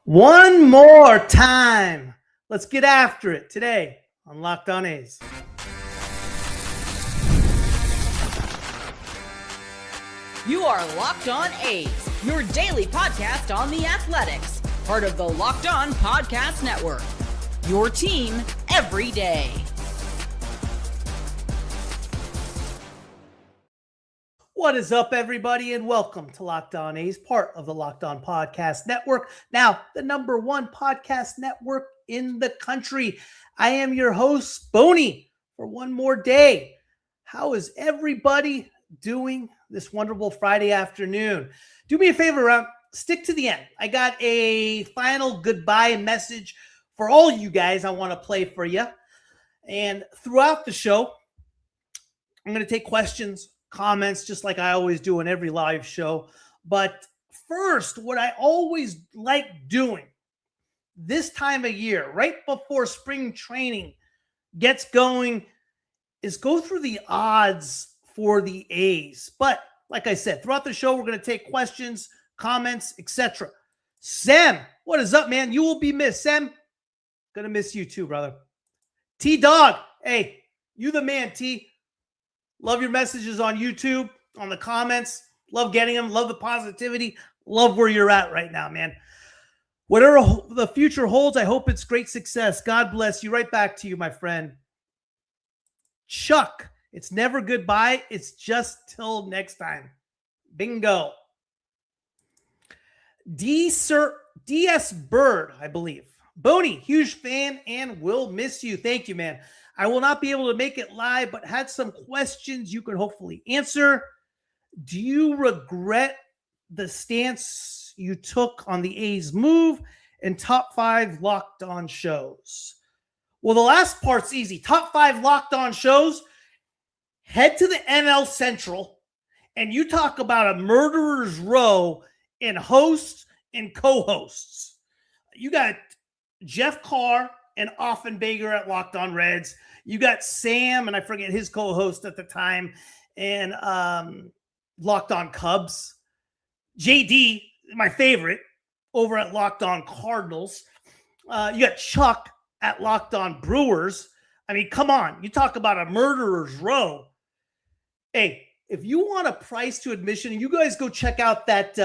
One more time. Let's get after it today on Locked On A's. You are Locked On A's, your daily podcast on the Athletics, part of the Locked On Podcast Network. Your team every day. What is up, everybody, and welcome to Locked On A's, part of the Locked On Podcast Network. Now, the number one podcast network in the country. I am your host, Booney, for one more day. How is everybody doing this wonderful Friday afternoon? Do me a favor, stick to the end. I got a final goodbye message for all you guys I want to play for you. And throughout the show, I'm going to take questions, comments, just like I always do in every live show. But first, what I always like doing this time of year, right before spring training gets going, is go through the odds for the A's. But like I said, throughout the show, we're going to take questions, comments, etc. Sam, what is up, man? You will be missed. Sam, going to miss you too, brother. T-Dog, hey, you the man, T. Love your messages on YouTube, on the comments. Love getting them. Love the positivity. Love where you're at right now, man. Whatever the future holds, I hope it's great success. God bless you. Right back to you, my friend. Chuck, it's never goodbye. It's just till next time. Bingo. DS Bird, I believe. Booney, huge fan and will miss you. Thank you, man. I will not be able to make it live, but had some questions you can hopefully answer. Do you regret the stance you took on the A's move and top 5 Locked On shows? Well, the last part's easy. Top 5 Locked On shows. Head to the NL Central, and you talk about a murderer's row in hosts and co-hosts. You got Jeff Carr and Offenbaker at Locked On Reds. You got Sam, and I forget his co-host at the time, and Locked On Cubs. JD, my favorite, over at Locked On Cardinals. You got Chuck at Locked On Brewers. I mean, come on. You talk about a murderer's row. Hey, if you want a price to admission, you guys go check out that.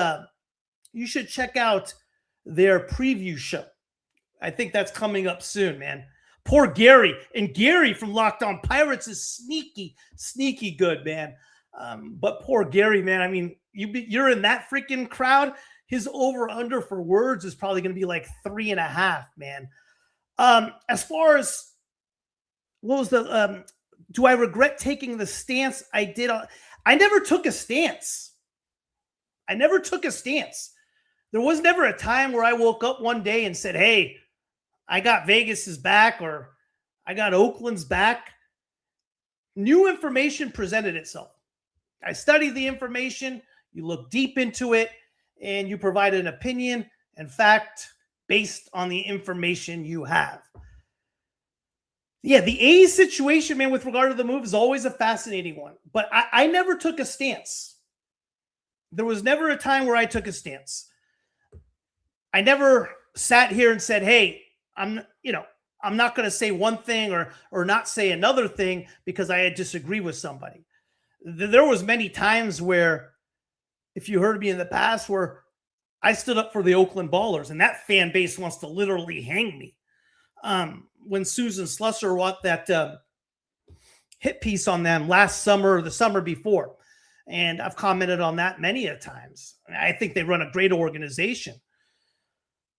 You should check out their preview show. I think that's coming up soon, man. Poor Gary. And Gary from Locked On Pirates is sneaky good, man. But poor Gary, man. I mean, you're in that freaking crowd. His over-under for words is probably going to be like 3.5, man. As far as what was the do I regret taking the stance I did? I never took a stance. There was never a time where I woke up one day and said, hey, I got Vegas's back or I got Oakland's back. New information presented itself. I studied the information, you look deep into it, and you provide an opinion and fact based on the information you have. Yeah, the A's situation, man, with regard to the move is always a fascinating one. But I never took a stance. There was never a time where I took a stance. I never sat here and said, hey, I'm not going to say one thing or not say another thing because I disagree with somebody. There was many times where, if you heard me in the past, where I stood up for the Oakland Ballers, and that fan base wants to literally hang me. When Susan Slusser wrote that hit piece on them last summer or the summer before, and I've commented on that many a times. I think they run a great organization.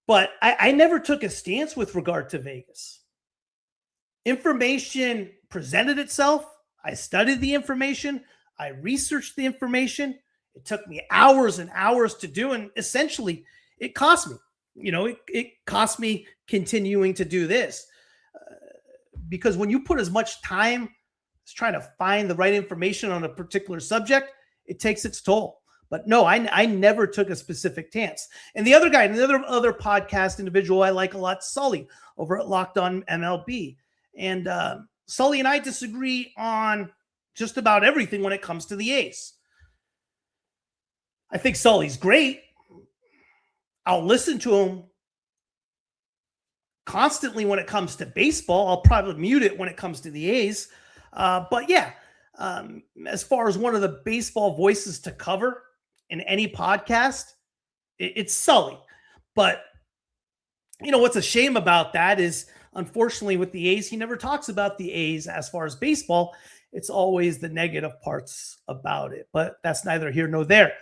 But I never took a stance with regard to Vegas. Information presented itself. I studied the information. I researched the information. It took me hours and hours to do, and essentially it cost me. It cost me continuing to do this because when you put as much time as trying to find the right information on a particular subject, it takes its toll. But no, I never took a specific stance. And the other guy, other podcast individual I like a lot, Sully, over at Locked On MLB. And Sully and I disagree on just about everything when it comes to the A's. I think Sully's great. I'll listen to him constantly when it comes to baseball. I'll probably mute it when it comes to the A's. But yeah, as far as one of the baseball voices to cover in any podcast, it's Sully. But what's a shame about that is, unfortunately, with the A's, he never talks about the A's as far as baseball. It's always the negative parts about it, but that's neither here nor there.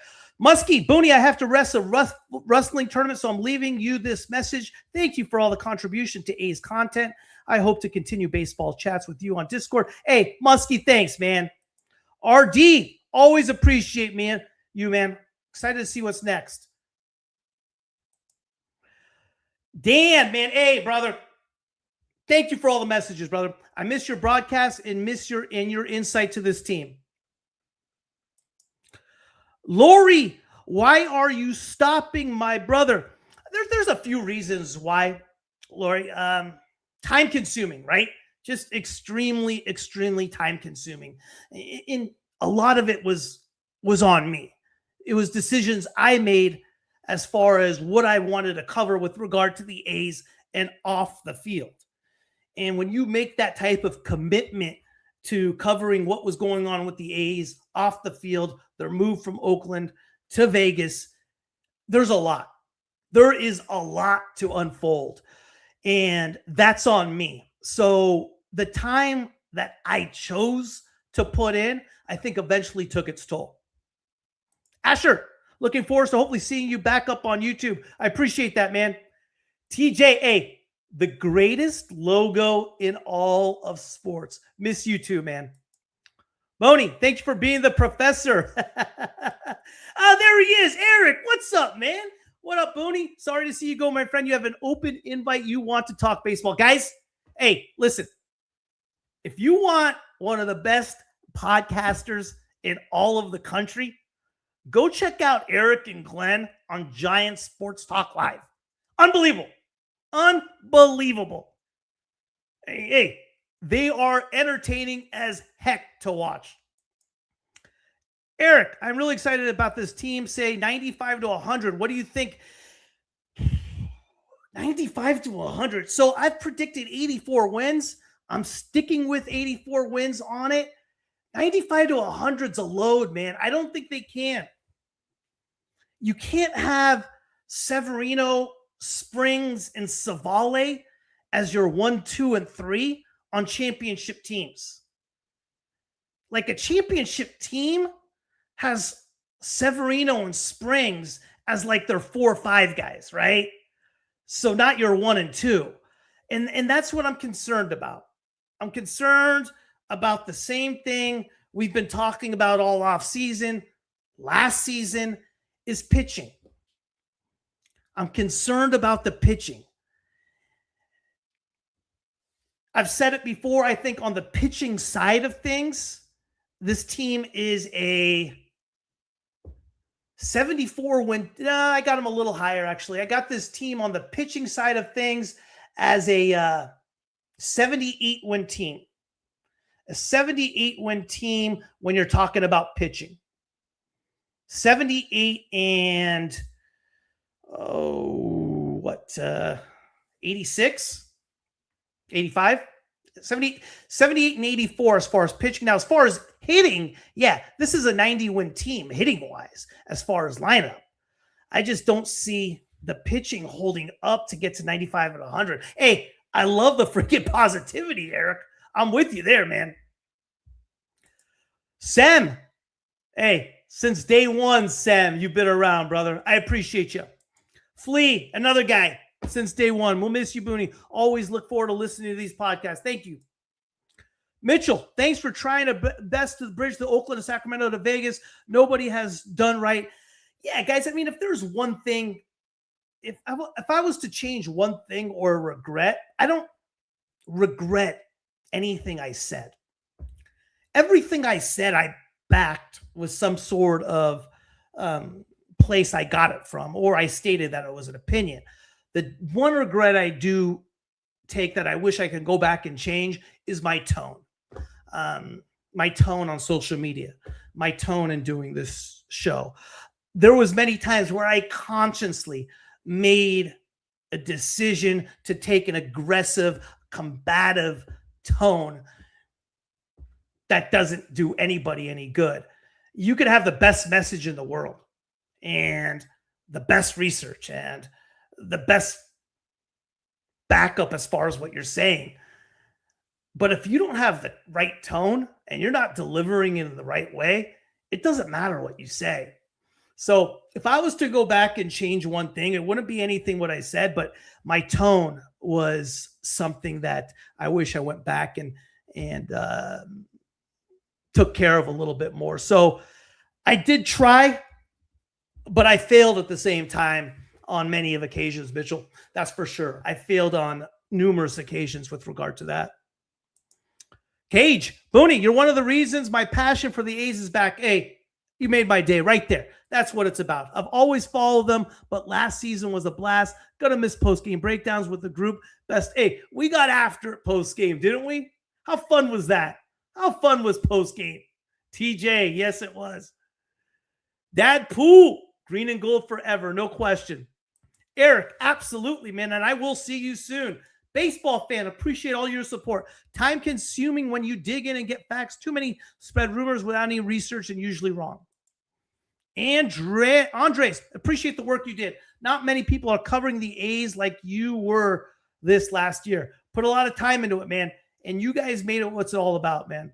Muskie, Booney, I have to rest a wrestling tournament, so I'm leaving you this message. Thank you for all the contribution to A's content. I hope to continue baseball chats with you on Discord. Hey, Muskie, thanks, man. RD, always appreciate you, man. Excited to see what's next. Dan, man, hey, brother. Thank you for all the messages, brother. I miss your broadcast and miss your insight to this team. Lori, why are you stopping my brother? There's a few reasons why, Lori. Time consuming, right? Just extremely time consuming. In a lot of it was on me. It was decisions I made as far as what I wanted to cover with regard to the A's and off the field. And when you make that type of commitment to covering what was going on with the A's off the field, their move from Oakland to Vegas, there's a lot. There is a lot to unfold. And that's on me. So the time that I chose to put in, I think eventually took its toll. Asher, looking forward to hopefully seeing you back up on YouTube. I appreciate that, man. TJA, the greatest logo in all of sports. Miss you too, man. Boney, thank you for being the professor. Oh, there he is. Eric, what's up, man? What up, Booney? Sorry to see you go, my friend. You have an open invite. You want to talk baseball. Guys, hey, listen. If you want one of the best podcasters in all of the country, go check out Eric and Glenn on Giant Sports Talk Live. Unbelievable. Unbelievable. Hey, they are entertaining as heck to watch. Eric, I'm really excited about this team. Say 95 to 100. What do you think? 95 to 100. So I've predicted 84 wins. I'm sticking with 84 wins on it. 95 to 100 is a load, man. I don't think they can. You can't have Severino, Springs, and Savale as your 1, 2, and 3 on championship teams. Like a championship team has Severino and Springs as like their 4 or 5 guys, right? So not your 1 and 2. And that's what I'm concerned about. I'm concerned about the same thing we've been talking about all off season. Last season is pitching. I'm concerned about the pitching. I've said it before. I think on the pitching side of things, this team is a 74 win. I got them a little higher, actually. I got this team on the pitching side of things as a 78 win team. A 78 win team when you're talking about pitching. 78 and 86, 85, 70, 78 and 84 as far as pitching. Now, as far as hitting, yeah, this is a 90 win team hitting wise as far as lineup. I just don't see the pitching holding up to get to 95 and 100. Hey, I love the freaking positivity, Eric. I'm with you there, man. Sam, hey, since day one, Sam, you've been around, brother. I appreciate you. Flea, another guy since day one. We'll miss you, Booney. Always look forward to listening to these podcasts. Thank you. Mitchell, thanks for trying to best to bridge the Oakland and Sacramento to Vegas. Nobody has done right. Yeah, guys, I mean, if there's one thing, if I was to change one thing or regret, I don't regret anything I said. Everything I said, I backed with some sort of place I got it from, or I stated that it was an opinion. The one regret I do take that I wish I could go back and change is my tone. My tone on social media, my tone in doing this show. There was many times where I consciously made a decision to take an aggressive, combative tone that doesn't do anybody any good. You could have the best message in the world and the best research and the best backup as far as what you're saying. But if you don't have the right tone and you're not delivering it in the right way, it doesn't matter what you say. So if I was to go back and change one thing, it wouldn't be anything what I said, but my tone was something that I wish I went back and took care of a little bit more. So I did try, but I failed at the same time on many of occasions, Mitchell. That's for sure. I failed on numerous occasions with regard to that. Cage, Booney, you're one of the reasons my passion for the A's is back. Hey, you made my day right there. That's what it's about. I've always followed them, but last season was a blast. Gonna miss post-game breakdowns with the group. Best. Hey, we got after it post-game, didn't we? How fun was that? How fun was post-game? TJ, yes, it was. Dad Pool, green and gold forever, no question. Eric, absolutely, man, and I will see you soon. Baseball fan, appreciate all your support. Time consuming when you dig in and get facts. Too many spread rumors without any research and usually wrong. Andres, appreciate the work you did. Not many people are covering the A's like you were this last year. Put a lot of time into it, man. And you guys made it what's it all about, man.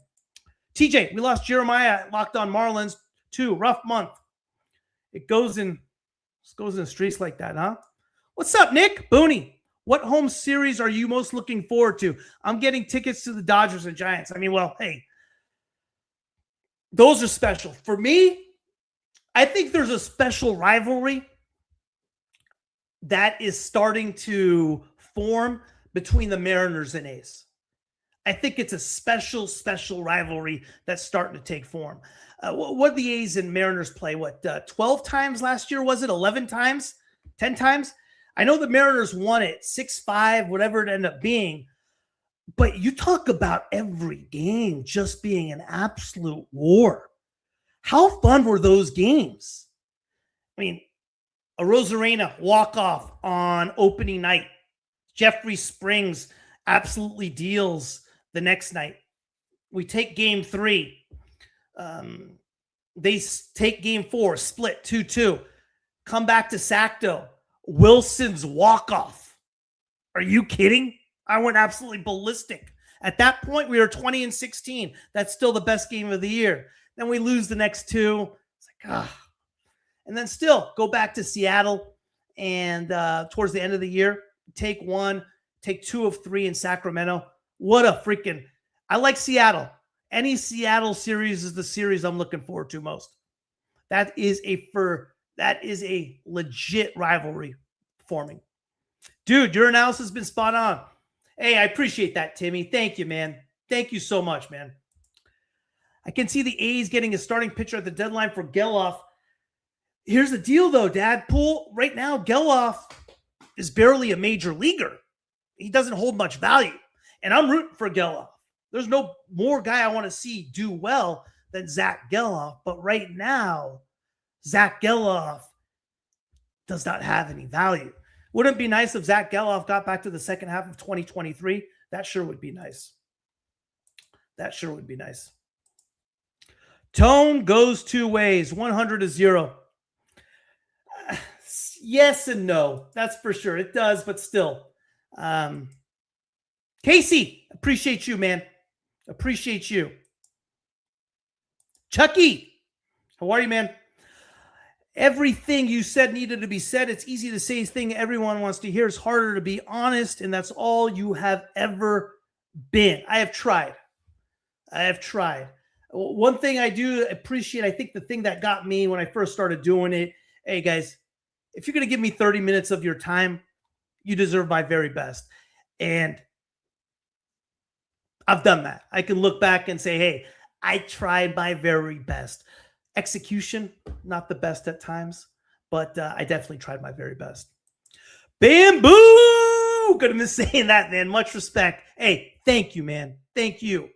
TJ, we lost Jeremiah at Locked On Marlins too. Rough month. It goes in streaks like that, huh? What's up, Nick? Booney. What home series are you most looking forward to? I'm getting tickets to the Dodgers and Giants. I mean, well, hey, those are special. For me, I think there's a special rivalry that is starting to form between the Mariners and A's. I think it's a special rivalry that's starting to take form. What the A's and Mariners play, 12 times last year, was it? 11 times? 10 times? I know the Mariners won it 6-5, whatever it ended up being. But you talk about every game just being an absolute war. How fun were those games? I mean, a Rosarena walk-off on opening night. Jeffrey Springs absolutely deals the next night. We take game 3. They take game 4, split 2-2. Come back to Sacto. Wilson's walk-off. Are you kidding? I went absolutely ballistic. At that point, we were 20-16. That's still the best game of the year. Then we lose the next 2. It's like, ah. And then still go back to Seattle. And towards the end of the year, take 1, take 2 of 3 in Sacramento. What a freaking, I like Seattle. Any Seattle series is the series I'm looking forward to most. That is a legit rivalry forming. Dude, your analysis has been spot on. Hey, I appreciate that, Timmy. Thank you, man. Thank you so much, man. I can see the A's getting a starting pitcher at the deadline for Geloff. Here's the deal, though, Dad. Pool, right now, Geloff is barely a major leaguer. He doesn't hold much value. And I'm rooting for Geloff. There's no more guy I want to see do well than Zach Geloff. But right now, Zach Geloff does not have any value. Wouldn't it be nice if Zach Geloff got back to the second half of 2023? That sure would be nice. That sure would be nice. Tone goes 2 ways, 100-0. Yes and no. That's for sure. It does, but still. Casey, appreciate you, man. Appreciate you. Chucky, how are you, man? Everything you said needed to be said. It's easy to say thing everyone wants to hear. It's harder to be honest, and that's all you have ever been. I have tried. One thing I do appreciate, I think the thing that got me when I first started doing it, hey, guys, if you're going to give me 30 minutes of your time, you deserve my very best. And I've done that. I can look back and say, hey, I tried my very best. Execution, not the best at times, but I definitely tried my very best. Bamboo! Gonna miss saying that, man. Much respect. Hey, thank you, man. Thank you.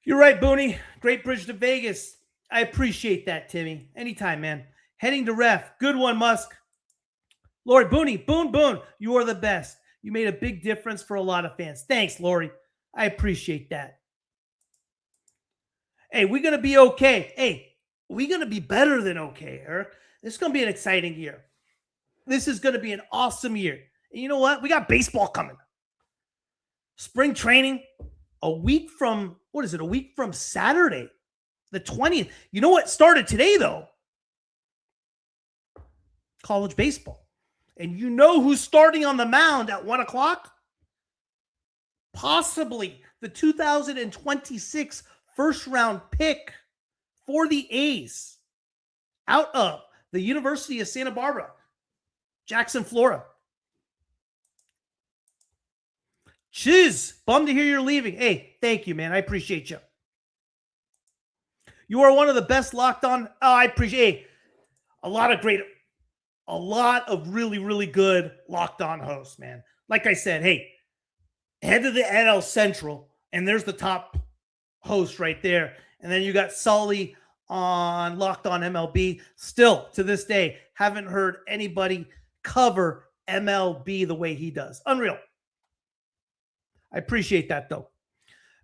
You're right, Booney. Great bridge to Vegas. I appreciate that, Timmy. Anytime, man. Heading to ref. Good one, Musk. Lori Booney, Boone, you are the best. You made a big difference for a lot of fans. Thanks, Lori. I appreciate that. Hey, we're going to be okay. Hey, we're going to be better than okay, Eric. This is going to be an exciting year. This is going to be an awesome year. And you know what? We got baseball coming. Spring training, a week from Saturday, the 20th. You know what started today, though? College baseball. And you know who's starting on the mound at 1 o'clock? Possibly the 2026 first round pick for the A's out of the University of Santa Barbara, Jackson, Florida. Chiz, bummed to hear you're leaving. Hey, thank you, man. I appreciate you. You are one of the best locked on. Oh, I appreciate a lot of really, really good locked on hosts, man. Like I said, hey, head to the NL Central, and there's the top host right there. And then you got Sully on Locked On MLB. Still, to this day, haven't heard anybody cover MLB the way he does. Unreal. I appreciate that, though.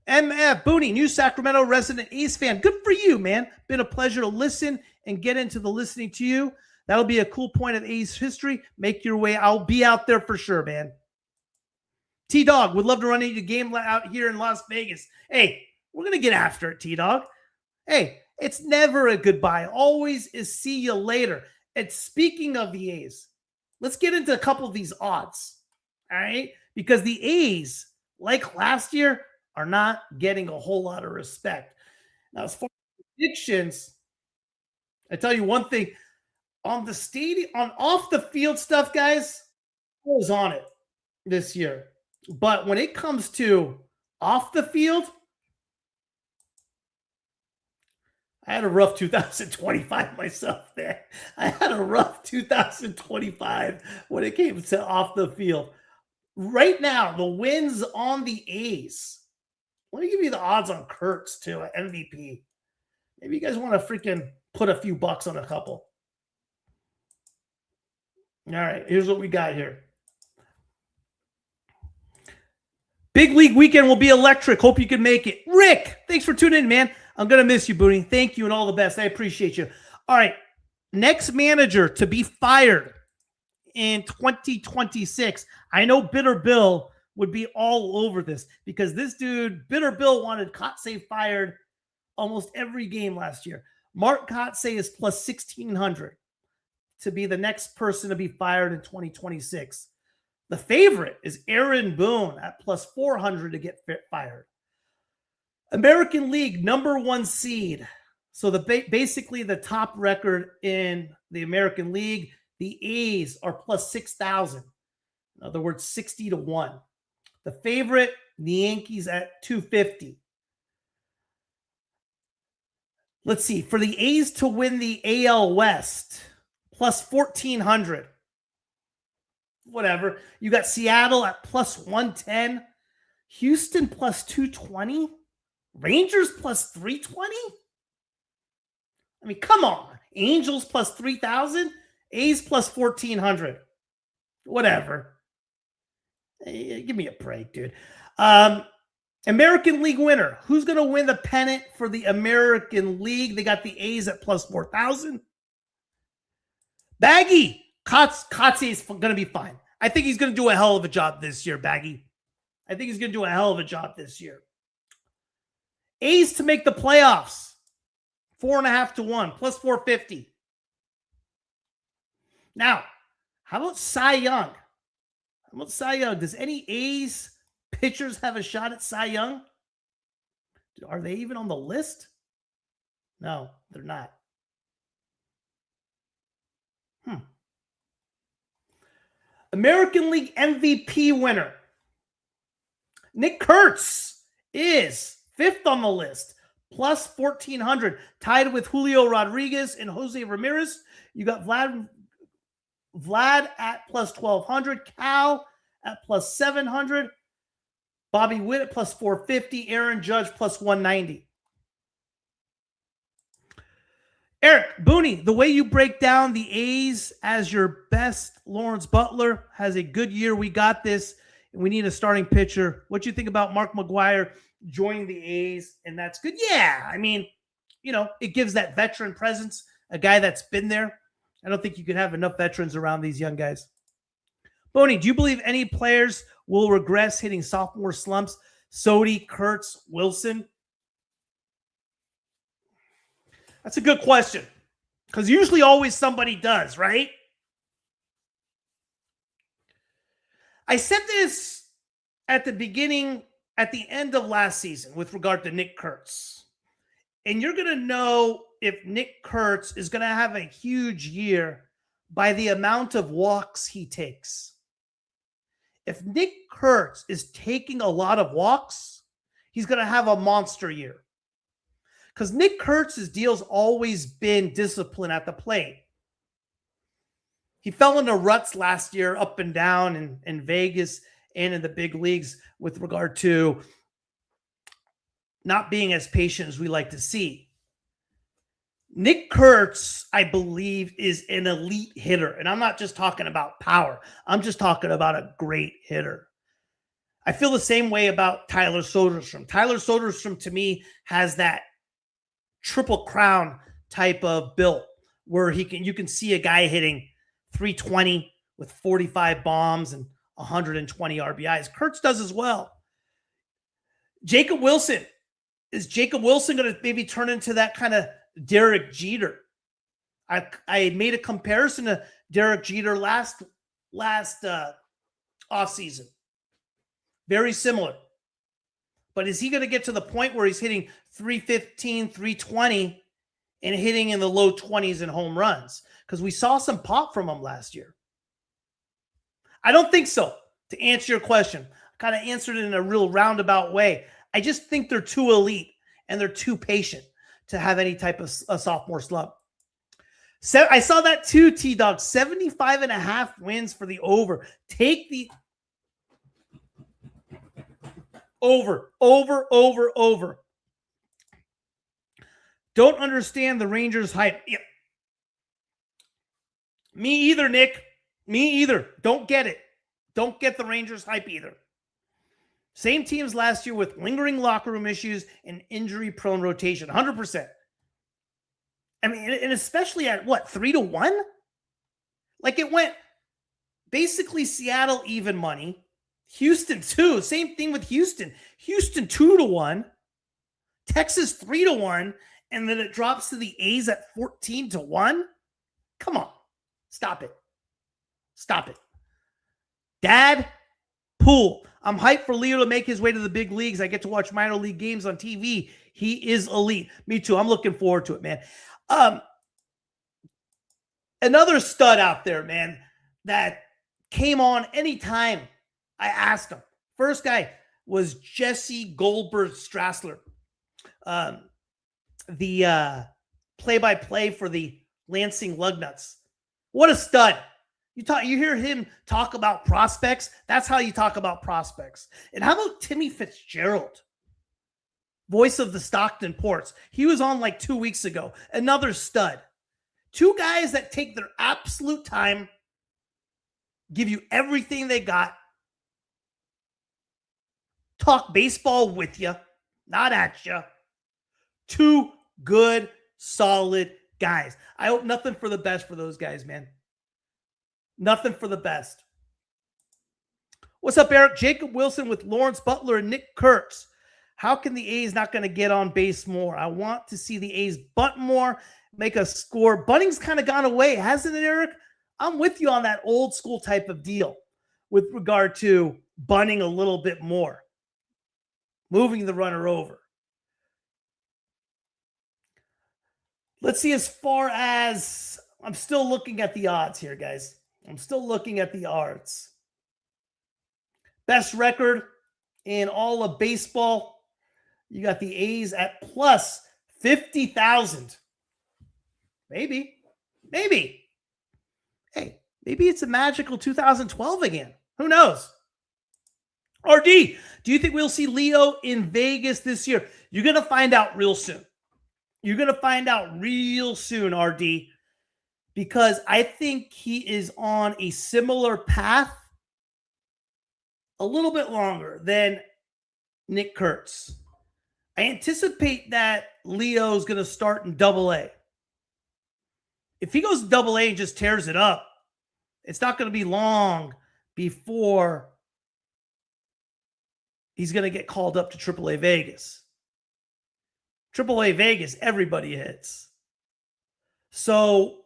MF Booney, new Sacramento resident A's fan. Good for you, man. Been a pleasure to listen and get into the listening to you. That'll be a cool point of A's history. Make your way. I'll be out there for sure, man. T-Dog, would love to run into a game out here in Las Vegas. Hey, we're going to get after it, T-Dog. Hey, it's never a goodbye. Always is see you later. And speaking of the A's, let's get into a couple of these odds, all right? Because the A's, like last year, are not getting a whole lot of respect. Now, as far as predictions, I tell you one thing. On the stadium, on off the field stuff, guys, I was on it this year. But when it comes to off the field, I had a rough 2025 myself there. I had a rough 2025 when it came to off the field. Right now, the wins on the A's. Let me give you the odds on Kurtz, too, at MVP. Maybe you guys want to freaking put a few bucks on a couple. All right, here's what we got here. Big League weekend will be electric. Hope you can make it. Rick, thanks for tuning in, man. I'm going to miss you, Booney. Thank you and all the best. I appreciate you. All right, next manager to be fired in 2026. I know Bitter Bill would be all over this because this dude, Bitter Bill, wanted Kotsay fired almost every game last year. Mark Kotsay is plus 1,600 to be the next person to be fired in 2026. The favorite is Aaron Boone at plus 400 to get fired. American League number 1 seed. So basically the top record in the American League, the A's are plus 6,000. In other words, 60-1. The favorite, the Yankees at 250. Let's see. For the A's to win the AL West, plus 1,400. Whatever. You got Seattle at plus 110. Houston plus 220. Rangers plus 320. I mean, come on. Angels plus 3,000. A's plus 1,400. Whatever. Hey, give me a break, dude. American League winner. Who's going to win the pennant for the American League? They got the A's at plus 4,000. Baggy. Kotsay is going to be fine. I think he's going to do a hell of a job this year, Baggy. I think he's going to do a hell of a job this year. A's to make the playoffs. 4.5-1, plus 450. Now, how about Cy Young? Does any A's pitchers have a shot at Cy Young? Are they even on the list? No, they're not. American League MVP winner. Nick Kurtz is 5th on the list, plus 1,400, tied with Julio Rodriguez and Jose Ramirez. You got Vlad at plus 1,200, Cal at plus 700, Bobby Witt at plus 450, Aaron Judge plus 190. Eric, Booney, the way you break down the A's as your best, Lawrence Butler has a good year. We got this, and we need a starting pitcher. What do you think about Mark McGwire joining the A's? And that's good. Yeah, I mean, it gives that veteran presence, a guy that's been there. I don't think you can have enough veterans around these young guys. Booney, do you believe any players will regress hitting sophomore slumps? Sodi, Kurtz, Wilson? That's a good question, because usually always somebody does, right? I said this at the end of last season with regard to Nick Kurtz. And you're going to know if Nick Kurtz is going to have a huge year by the amount of walks he takes. If Nick Kurtz is taking a lot of walks, he's going to have a monster year. Because Nick Kurtz's deal's always been discipline at the plate. He fell into ruts last year, up and down in Vegas and in the big leagues with regard to not being as patient as we like to see. Nick Kurtz, I believe, is an elite hitter. And I'm not just talking about power. I'm just talking about a great hitter. I feel the same way about Tyler Soderstrom. Tyler Soderstrom, to me, has that triple crown type of build where you can see a guy hitting 320 with 45 bombs and 120 RBIs. Kurtz does as well. Jacob Wilson. Is Jacob Wilson going to maybe turn into that kind of Derek Jeter? I made a comparison to Derek Jeter last offseason. Very similar. But is he going to get to the point where he's hitting 315, 320 and hitting in the low 20s in home runs? Because we saw some pop from him last year. I don't think so. To answer your question, I kind of answered it in a real roundabout way. I just think they're too elite and they're too patient to have any type of a sophomore slump. So I saw that too, T-Dog. 75.5 wins for the over. Take the over. Don't understand the Rangers hype. Yeah. Me either, Nick. Me either. Don't get it. Don't get the Rangers hype either. Same teams last year with lingering locker room issues and injury-prone rotation. 100%. I mean, and especially at what, 3-1? Like it went basically Seattle even money. Houston 2. Same thing with Houston. Houston 2-1. Texas 3-1. And then it drops to the A's at 14-1. Come on. Stop it. Stop it. Dad, Poole. I'm hyped for Leo to make his way to the big leagues. I get to watch minor league games on TV. He is elite. Me too. I'm looking forward to it, man. Another stud out there, man, that came on anytime I asked him. First guy was Jesse Goldberg Strassler, the play-by-play for the Lansing Lugnuts. What a stud. You hear him talk about prospects. That's how you talk about prospects. And how about Timmy Fitzgerald, voice of the Stockton Ports? He was on like 2 weeks ago. Another stud. Two guys that take their absolute time, give you everything they got, talk baseball with you, not at you. Two good, solid guys. I hope nothing for the best for those guys, man. Nothing for the best. What's up, Eric? Jacob Wilson with Lawrence Butler and Nick Kurtz. How can the A's not going to get on base more? I want to see the A's bunt more, make a score. Bunting's kind of gone away, hasn't it, Eric? I'm with you on that old school type of deal with regard to bunting a little bit more, moving the runner over. Let's see, as far as I'm still looking at the odds here, guys. I'm still looking at the odds. Best record in all of baseball. You got the A's at plus 50,000. Maybe. Hey, maybe it's a magical 2012 again. Who knows? RD, do you think we'll see Leo in Vegas this year? You're going to find out real soon. You're going to find out real soon, RD, because I think he is on a similar path, a little bit longer than Nick Kurtz. I anticipate that Leo is going to start in Double-A. If he goes to Double-A and just tears it up, it's not going to be long before he's going to get called up to Triple-A Vegas. Triple-A Vegas, everybody hits. So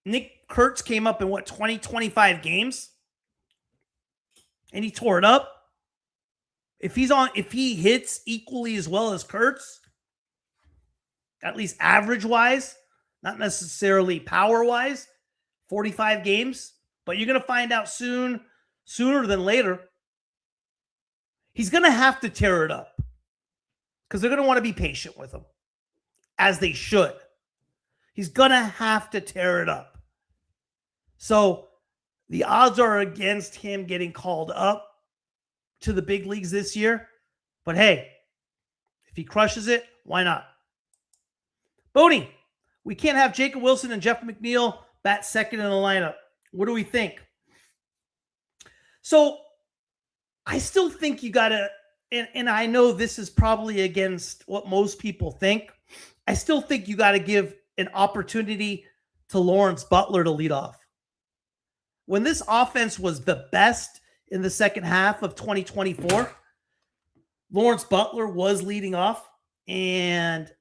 Nick Kurtz came up in 20, 25 games, and he tore it up. If he hits equally as well as Kurtz, at least average-wise, not necessarily power-wise, 45 games, but you're going to find out sooner than later. He's going to have to tear it up because they're going to want to be patient with him, as they should. He's going to have to tear it up. So the odds are against him getting called up to the big leagues this year. But hey, if he crushes it, why not? Booney, we can't have Jacob Wilson and Jeff McNeil bat second in the lineup. What do we think? So I still think you got to, and I know this is probably against what most people think. I still think you got to give an opportunity to Lawrence Butler to lead off. When this offense was the best in the second half of 2024, Lawrence Butler was leading off and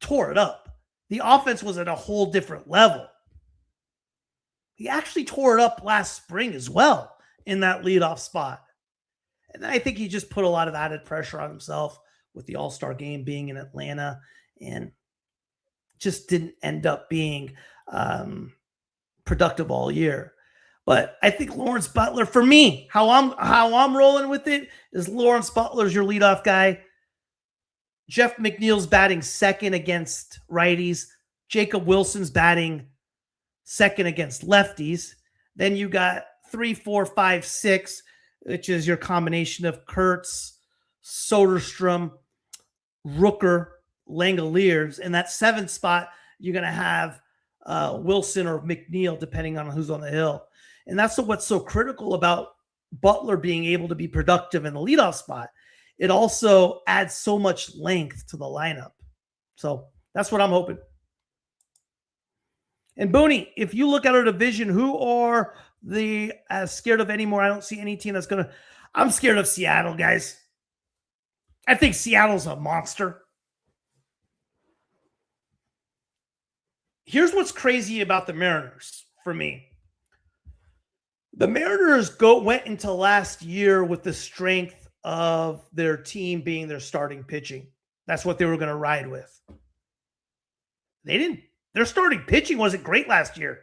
tore it up. The offense was at a whole different level. He actually tore it up last spring as well in that leadoff spot. And then I think he just put a lot of added pressure on himself with the All-Star game being in Atlanta and just didn't end up being productive all year. But I think Lawrence Butler, for me, how I'm rolling with it is Lawrence Butler's your leadoff guy. Jeff McNeil's batting second against righties. Jacob Wilson's batting second against lefties. Then you got 3, 4, 5, 6, which is your combination of Kurtz, Soderstrom, Rooker, Langoliers. In that 7th spot, you're going to have Wilson or McNeil, depending on who's on the hill. And that's what's so critical about Butler being able to be productive in the leadoff spot. It also adds so much length to the lineup. So that's what I'm hoping. And Booney, if you look at our division, who are the scared of anymore? I don't see any team that's going to. I'm scared of Seattle, guys. I think Seattle's a monster. Here's what's crazy about the Mariners for me. The Mariners went into last year with the strength of their team being their starting pitching. That's what they were going to ride with. They didn't. Their starting pitching wasn't great last year,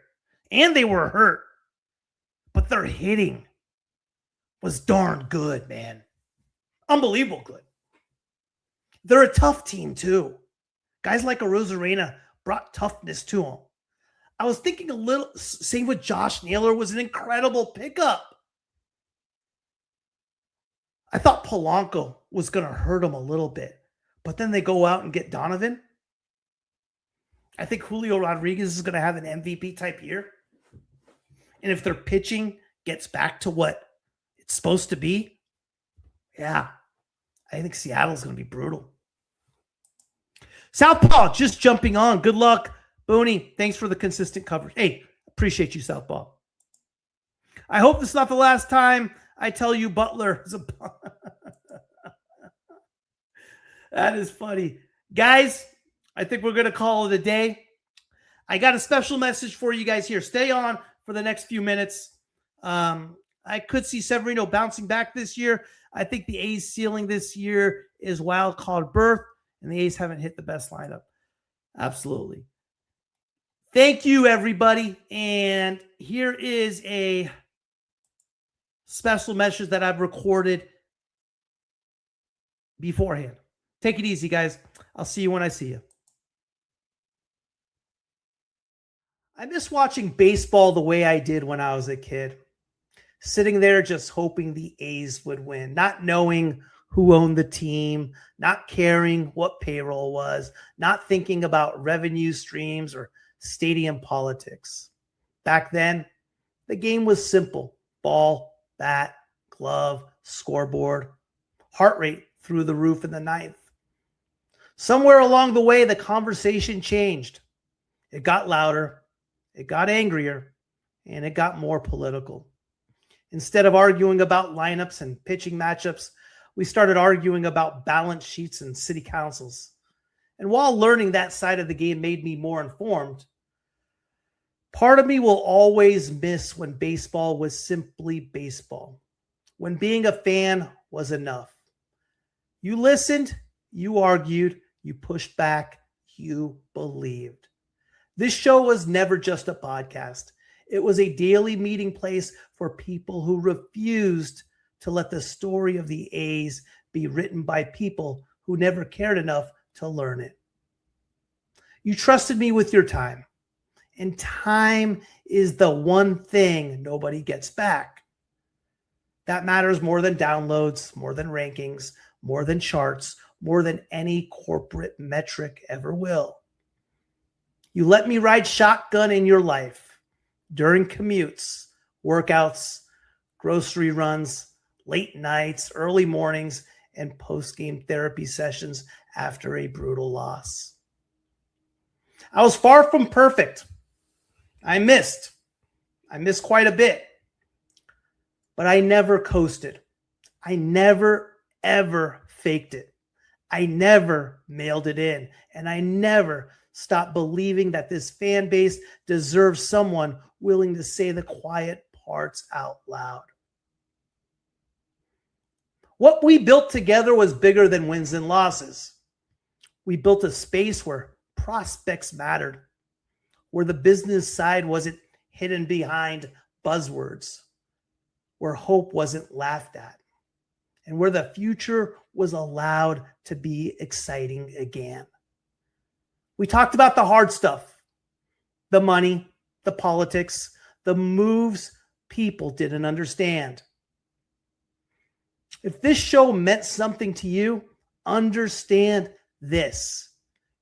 and they were hurt. But their hitting was darn good, man. Unbelievable good. They're a tough team, too. Guys like Arozarena brought toughness to them. I was thinking a little, same with Josh Naylor was an incredible pickup. I thought Polanco was going to hurt him a little bit, but then they go out and get Donovan. I think Julio Rodriguez is going to have an MVP type year. And if their pitching gets back to what it's supposed to be, yeah, I think Seattle's going to be brutal. Southpaw, just jumping on. Good luck. Booney, thanks for the consistent coverage. Hey, appreciate you, Southpaw. I hope this is not the last time I tell you Butler is a... That is funny. Guys, I think we're going to call it a day. I got a special message for you guys here. Stay on for the next few minutes. I could see Severino bouncing back this year. I think the A's ceiling this year is wild card berth, and the A's haven't hit the best lineup. Absolutely. Thank you, everybody. And here is a special message that I've recorded beforehand. Take it easy, guys. I'll see you when I see you. I miss watching baseball the way I did when I was a kid. Sitting there just hoping the A's would win, not knowing who owned the team, not caring what payroll was, not thinking about revenue streams or stadium politics. Back then, the game was simple: ball, bat, glove, scoreboard, heart rate through the roof in the ninth. Somewhere along the way, the conversation changed. It got louder, it got angrier, and it got more political. Instead of arguing about lineups and pitching matchups, we started arguing about balance sheets and city councils. And while learning that side of the game made me more informed, part of me will always miss when baseball was simply baseball, when being a fan was enough. You listened, you argued, you pushed back, you believed. This show was never just a podcast. It was a daily meeting place for people who refused to let the story of the A's be written by people who never cared enough to learn it. You trusted me with your time, and time is the one thing nobody gets back. That matters more than downloads, more than rankings, more than charts, more than any corporate metric ever will. You let me ride shotgun in your life during commutes, workouts, grocery runs, late nights, early mornings, and post-game therapy sessions after a brutal loss. I was far from perfect. I missed quite a bit, but I never coasted. I never, ever faked it. I never mailed it in, and I never stopped believing that this fan base deserves someone willing to say the quiet parts out loud. What we built together was bigger than wins and losses. We built a space where prospects mattered, where the business side wasn't hidden behind buzzwords, where hope wasn't laughed at, and where the future was allowed to be exciting again. We talked about the hard stuff, the money, the politics, the moves people didn't understand. If this show meant something to you, understand this.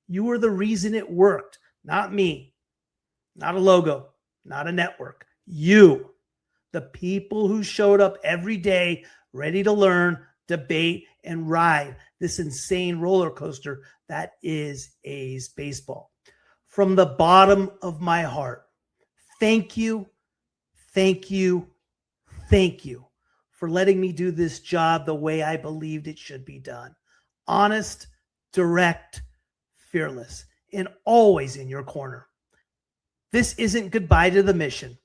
You were the reason it worked, not me, not a logo, not a network. You, the people who showed up every day ready to learn, debate, and ride this insane roller coaster that is A's baseball. From the bottom of my heart, thank you, thank you, thank you for letting me do this job the way I believed it should be done. Honest, direct, fearless, and always in your corner. This isn't goodbye to the mission.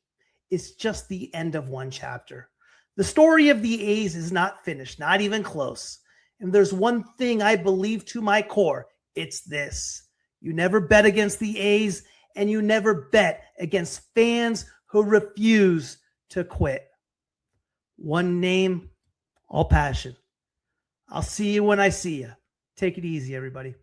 It's just the end of one chapter. The story of the A's is not finished, not even close. And there's one thing I believe to my core. It's this: you never bet against the A's, and you never bet against fans who refuse to quit. One name, all passion. I'll see you when I see you. Take it easy, everybody.